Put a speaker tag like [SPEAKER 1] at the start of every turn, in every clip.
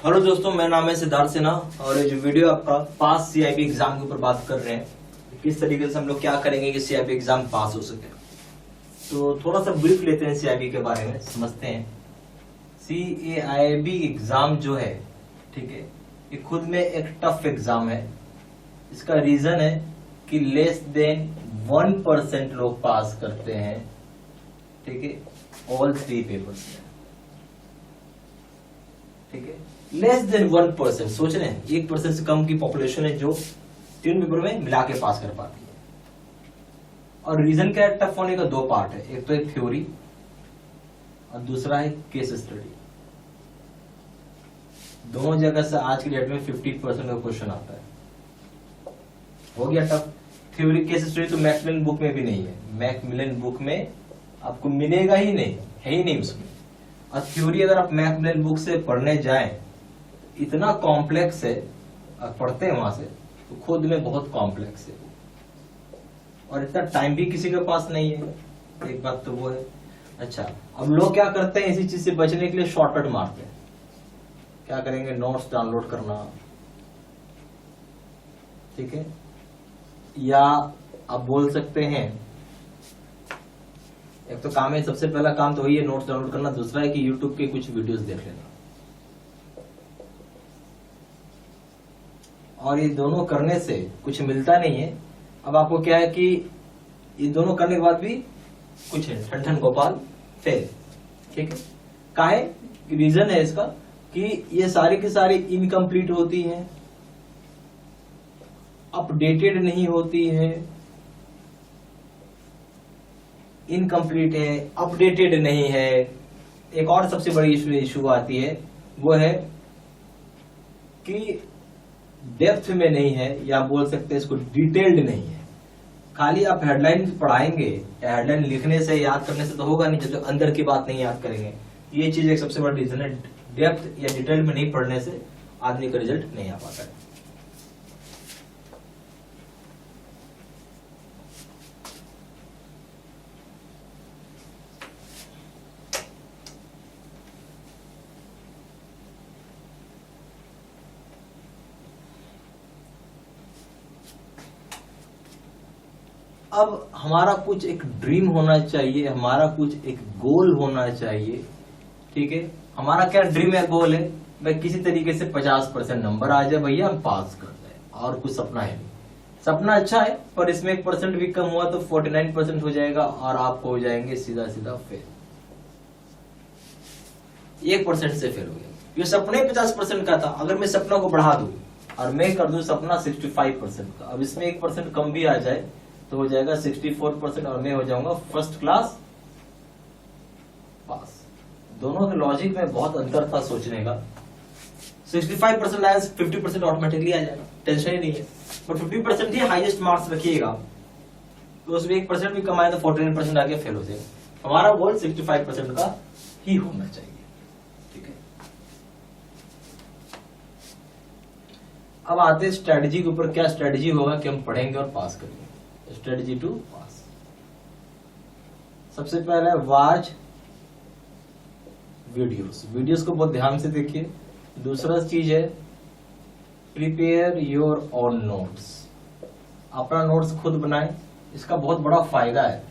[SPEAKER 1] Hello दोस्तों, मेरा नाम है सिद्धार्थ सिन्हा और ये जो वीडियो आपका पास सीआईबी एग्जाम के ऊपर बात कर रहे हैं किस तरीके से हम लोग क्या करेंगे कि सीआईबी एग्जाम पास हो सके। तो थोड़ा सा ब्रीफ लेते हैं सीआईबी के बारे में, समझते हैं। सीआईबी एग्जाम जो है, ठीक है, ये खुद में एक टफ एग्जाम है। इसका रीजन है कि लेस देन 1% लोग पास करते हैं, ठीक है, ऑल 3 पेपर्स में, ठीक है। लेस देन 1%, सोच रहे हैं 1% से कम की पॉपुलेशन है जो 3 पेपर में मिला के पास कर पाती है। और रीजन क्या है टफ होने का? 2 पार्ट है, एक तो एक थ्योरी और दूसरा है केस स्टडी। दोनों जगह से आज की डेट में 50% का क्वेश्चन आता है। हो गया टफ। थ्योरी केस स्टडी तो मैकमिलन बुक में भी नहीं है, मैकमिलन बुक में आपको मिलेगा ही नहीं, है ही नहीं उसमें। और थ्योरी अगर आप मैकमिलन बुक से पढ़ने जाएं, इतना कॉम्प्लेक्स है, पढ़ते हैं वहां से तो खुद में बहुत कॉम्प्लेक्स है और इतना टाइम भी किसी के पास नहीं है। एक बात तो वो है। अच्छा, अब लोग क्या करते हैं, इसी चीज से बचने के लिए शॉर्टकट मारते हैं। क्या करेंगे? नोट्स डाउनलोड करना, ठीक है, या आप बोल सकते हैं एक तो काम है, सबसे पहला काम तो वही है नोट्स डाउनलोड करना। दूसरा है कि यूट्यूब के कुछ वीडियोस देख लेना। और ये दोनों करने से कुछ मिलता नहीं है। अब आपको क्या है कि ये दोनों करने के बाद भी कुछ है, ठन ठन गोपाल फेल, ठीक है। काहे? रीजन है इसका कि ये सारी की सारी इनकम्प्लीट होती हैं, अपडेटेड नहीं होती है, इनकम्प्लीट है, अपडेटेड नहीं है। एक और सबसे बड़ी इशू आती है, वो है कि डेप्थ में नहीं है, या बोल सकते हैं इसको डिटेल्ड नहीं है। खाली आप हेडलाइन पढ़ाएंगे या हेडलाइन लिखने से याद करने से तो होगा नहीं जब तक अंदर की बात नहीं याद करेंगे। ये चीज एक सबसे बड़ा रीजन है, डेप्थ या डिटेल में नहीं पढ़ने से आदमी का रिजल्ट नहीं आ पाता है। अब हमारा कुछ एक ड्रीम होना चाहिए, हमारा कुछ एक गोल होना चाहिए, ठीक है। हमारा क्या ड्रीम है, गोल है? भाई किसी तरीके से 50% नंबर आ जाए भैया, हम पास कर जाए, और कुछ सपना है नहीं। सपना अच्छा है, पर इसमें 1% भी कम हुआ तो 49% हो जाएगा और आपको हो जाएंगे सीधा सीधा फेल। 1% से फेल हो गया। ये सपने 50% का था, अगर मैं सपना को बढ़ा दूं और मैं कर दूं सपना 65% का, अब इसमें 1% कम भी आ जाए तो हो जाएगा 64% और मैं हो जाऊंगा फर्स्ट क्लास पास। दोनों के लॉजिक में बहुत अंतर था सोचने का। 65% आया, 50% ऑटोमेटिकली आ जाएगा, टेंशन ही नहीं है। पर 50% ही हाईएस्ट मार्क्स रखिएगा तो उसमें 1% भी कमाए तो 49% आगे फेल हो जाएगा। हमारा गोल 65% का ही होना चाहिए, ठीक है। अब आते हैं स्ट्रेटजी के ऊपर। क्या स्ट्रेटजी होगा कि हम पढ़ेंगे और पास करेंगे? स्ट्रेटजी टू पास। सबसे पहले वॉच वीडियोस को बहुत ध्यान से देखिए। दूसरा चीज है प्रिपेयर योर ओन नोट्स। अपना नोट्स खुद बनाएं, इसका बहुत बड़ा फायदा है।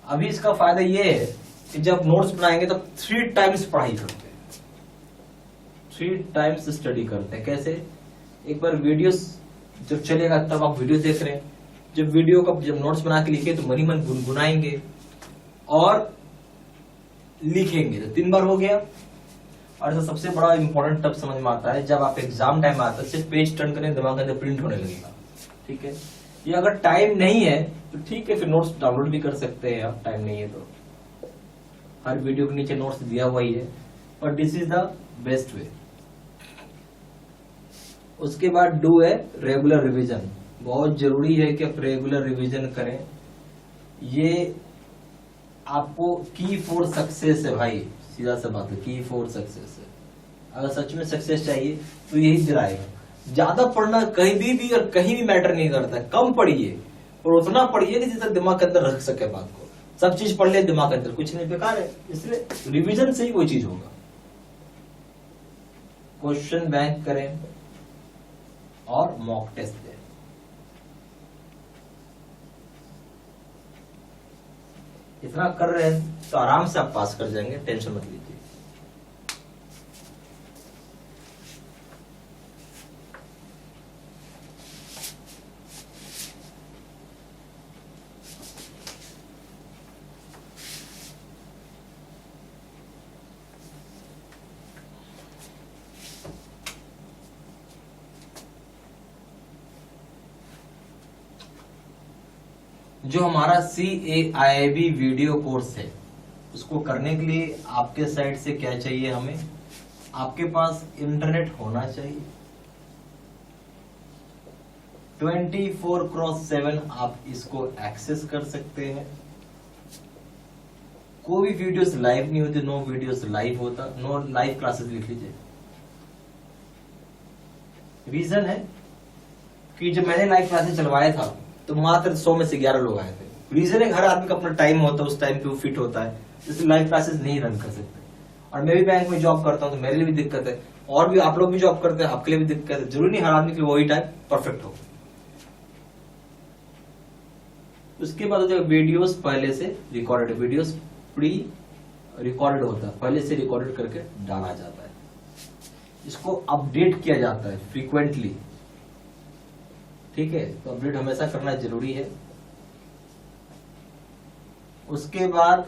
[SPEAKER 1] अभी इसका फायदा ये है कि जब नोट्स बनाएंगे तब 3 टाइम्स पढ़ाई करते हैं, 3 टाइम्स स्टडी करते हैं। कैसे? एक बार वीडियोस जब चलेगा तब आप वीडियो देख रहे हैं, जब वीडियो का जब नोट्स बना के लिखे तो मनी मन गुनगुनाएंगे और लिखेंगे, तो 3 बार हो गया। और ऐसा सबसे बड़ा इंपॉर्टेंट तब समझ में आता है जब आप एग्जाम टाइम आता है, सिर्फ पेज टर्न करें दिमाग के अंदर प्रिंट होने लगेगा, ठीक है। ये अगर टाइम नहीं है तो ठीक है, फिर नोट्स डाउनलोड भी कर सकते हैं आप, टाइम नहीं है तो। हर वीडियो के नीचे नोट्स दिया हुआ ही है, और this is the best way. उसके बाद डू है रेगुलर रिविजन। बहुत जरूरी है कि आप रेगुलर रिवीजन करें। ये आपको की फॉर सक्सेस है भाई, सीधा सा बात है, की फॉर सक्सेस है। अगर सच में सक्सेस चाहिए तो यही दिलाएगा। ज्यादा पढ़ना कहीं भी और कहीं भी मैटर नहीं करता है, कम पढ़िए और उतना पढ़िए कि जितना दिमाग के अंदर रख सके बात को। सब चीज पढ़ ले, दिमाग के अंदर कुछ नहीं, बेकार है। इसलिए रिवीजन से ही कोई चीज होगा। क्वेश्चन बैंक करें और मॉक टेस्ट दें। इतना कर रहे हैं तो आराम से आप पास कर जाएंगे, टेंशन मत लीजिए। जो हमारा CAIIB वीडियो कोर्स है, उसको करने के लिए आपके साइड से क्या चाहिए, हमें आपके पास इंटरनेट होना चाहिए। 24/7 आप इसको एक्सेस कर सकते हैं। कोई भी वीडियोस लाइव नहीं होती, नो वीडियोस लाइव होता, नो लाइव क्लासेस लिख लीजिए। रीजन है कि जब मैंने लाइव क्लासेस चलवाया था तो मात्र 100 में से 11 लोग आए थे। रीजन है हर आदमी का अपना टाइम होता है, उस टाइम पे वो फिट होता है, इसलिए लाइव क्लासेस नहीं रन कर सकते। और मैं भी बैंक में जॉब करता हूँ तो मेरे लिए भी दिक्कत है, और भी आप लोग भी जॉब करते हैं, आपके लिए भी दिक्कत है। जरूरी नहीं हर आदमी के लिए वही टाइम परफेक्ट हो। उसके बाद वीडियोस पहले से रिकॉर्डेड, वीडियोस प्री रिकॉर्डेड होता है, पहले से रिकॉर्डेड करके डाला जाता है। इसको अपडेट किया जाता है फ्रीक्वेंटली, ठीक है, तो अपडेट हमेशा करना जरूरी है। उसके बाद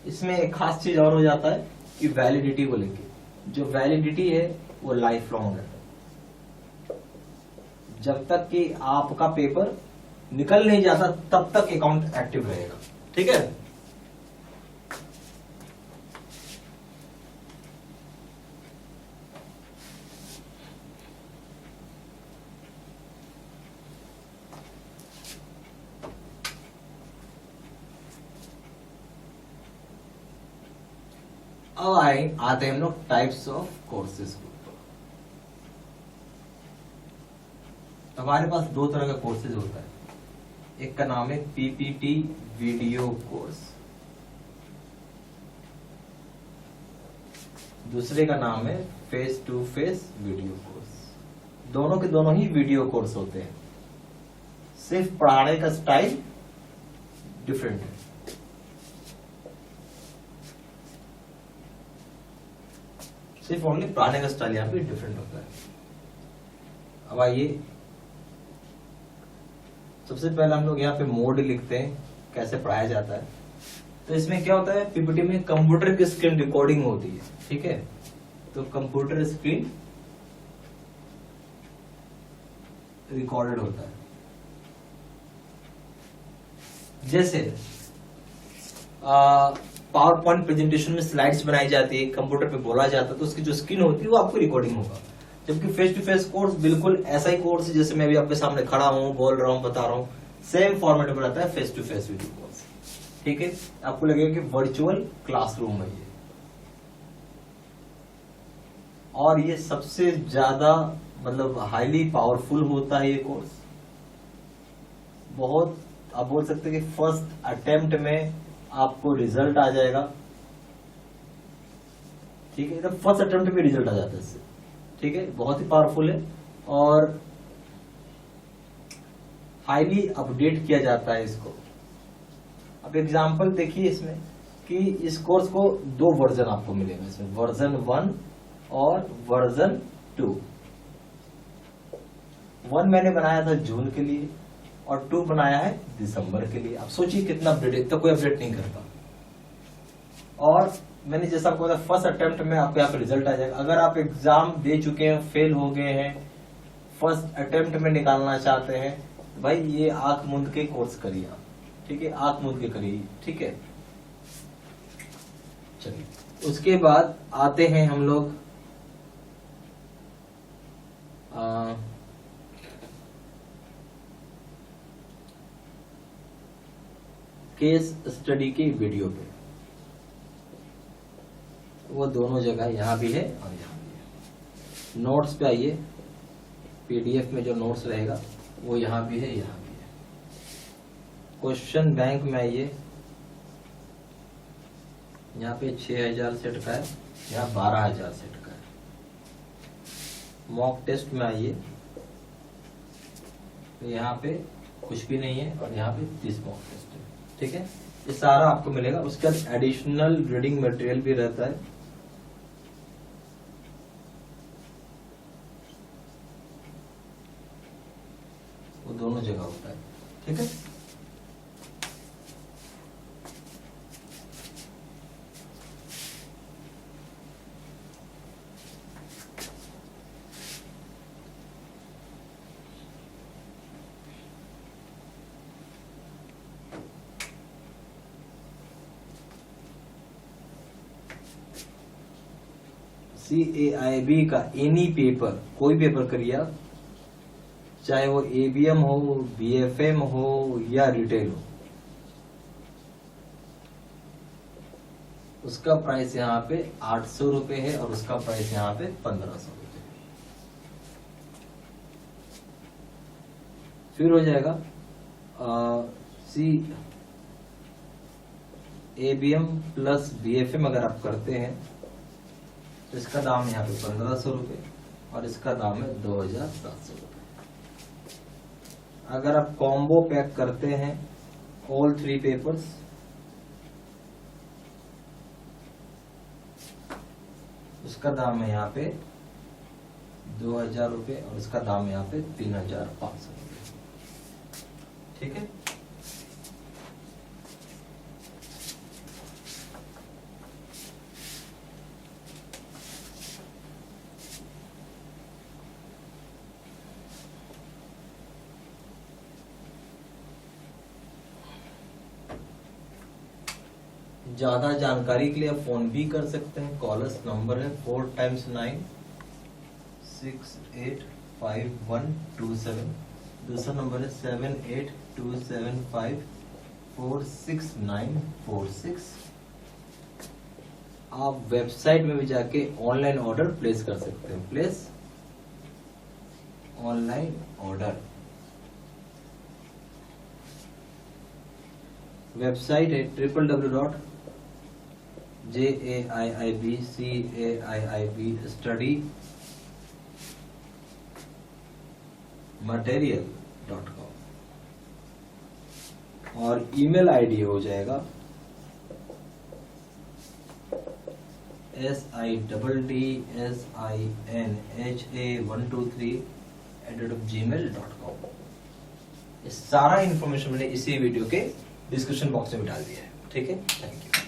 [SPEAKER 1] इसमें एक खास चीज और हो जाता है कि वैलिडिटी को लेके, जो वैलिडिटी है वो लाइफ लॉन्ग है। जब तक कि आपका पेपर निकल नहीं जाता तब तक अकाउंट एक्टिव रहेगा, ठीक है। अब आते हैं हम लोग टाइप्स ऑफ कोर्सेज को। हमारे पास दो तरह का कोर्सेज होता है। एक का नाम है PPT वीडियो कोर्स, दूसरे का नाम है face to face video course. दोनों के दोनों ही वीडियो कोर्स होते हैं, सिर्फ पढ़ाने का स्टाइल डिफरेंट है। सिर्फ ओनली पढ़ाने का स्टाइल यहाँ पे डिफरेंट होता है। अब आइए, सबसे पहले हम लोग यहाँ पे मोड लिखते हैं, कैसे पढ़ाया जाता है। तो इसमें क्या होता है, पीपीटी में कंप्यूटर की स्क्रीन रिकॉर्डिंग होती है, ठीक है। तो कंप्यूटर स्क्रीन रिकॉर्डेड होता है। जैसे पावर पॉइंट प्रेजेंटेशन में स्लाइड्स बनाई जाती है, कंप्यूटर पे बोला जाता है, तो उसकी जो स्क्रीन होती है वो आपको रिकॉर्डिंग होगा। जबकि फेस टू फेस कोर्स बिल्कुल ऐसा ही कोर्स है जैसे मैं भी आपके सामने खड़ा हूँ, बोल रहा हूँ, बता रहा हूँ, सेम फॉर्मेट में रहता है face to face video course, ठीक है। आपको लगेगा कि वर्चुअल क्लासरूम है ये। और ये सबसे ज्यादा मतलब हाईली पावरफुल होता है ये कोर्स। बहुत आप बोल सकते हैं कि फर्स्ट अटेम्प्ट में आपको रिजल्ट आ जाएगा, ठीक है, एकदम फर्स्ट अटेम्प्ट में रिजल्ट आ जाता है इससे, ठीक है। बहुत ही पावरफुल है और हाईली अपडेट किया जाता है इसको। अब एग्जांपल देखिए इसमें कि इस कोर्स को दो वर्जन आपको मिलेगा इसमें, वर्जन 1 और वर्जन 2। 1 मैंने बनाया था जून के लिए और 2 बनाया है दिसंबर के लिए। अब सोचिए कितना अपडेट है, तो कोई अपडेट नहीं करता। और मैंने जैसा आपको बताया फर्स्ट अटेम्प्ट में आपको यहाँ पे रिजल्ट आ जाएगा। अगर आप एग्जाम दे चुके हैं, फेल हो गए हैं, फर्स्ट अटेम्प्ट में निकालना चाहते हैं, तो भाई ये आंख मूंद के कोर्स करिए आप, ठीक है, आंख मूंद के करिए, ठीक है। चलिए उसके बाद आते हैं हम लोग केस स्टडी के वीडियो पे। वो दोनों जगह यहाँ भी है और यहाँ भी है। नोट्स पे आइए, पीडीएफ में जो नोट्स रहेगा वो यहाँ भी है, यहाँ भी है। क्वेश्चन बैंक में आइए, यहाँ पे 6000 सेट का है, यहाँ 12000 सेट का है। मॉक टेस्ट में आइए तो यहाँ पे कुछ भी नहीं है और यहाँ पे 30 मॉक टेस्ट है। ठीक है, ये सारा आपको मिलेगा। उसके बाद एडिशनल रीडिंग मटेरियल भी रहता है। वो दोनों जगह होता है। ठीक है, CAIIB का एनी पेपर, कोई पेपर करिए आप, चाहे वो ABM हो, BFM हो या रिटेल हो, उसका प्राइस यहाँ पे 800 रुपए है और उसका प्राइस यहाँ पे 1500 रुपए। फिर हो जाएगा ABM प्लस BFM अगर आप करते हैं तो इसका दाम यहाँ पे 1500 रुपए और इसका दाम है 2700 रुपए। अगर आप कॉम्बो पैक करते हैं ऑल 3 पेपर्स, उसका दाम है यहाँ पे 2000 रुपए और इसका दाम है यहाँ पे 3500 रुपए। ठीक है, ज्यादा जानकारी के लिए आप फोन भी कर सकते हैं। कॉलर्स नंबर है 4 × 9 685127। दूसरा नंबर है 7827546946। आप वेबसाइट में भी जाके ऑनलाइन ऑर्डर प्लेस कर सकते हैं। प्लेस ऑनलाइन ऑर्डर, वेबसाइट है www.jaiibcaiibstudymaterial.com और ईमेल आईडी हो जाएगा siddsinh123@gmail.com। सारा इंफॉर्मेशन मैंने इसी वीडियो के डिस्क्रिप्शन बॉक्स में डाल दिया है। ठीक है, थैंक यू।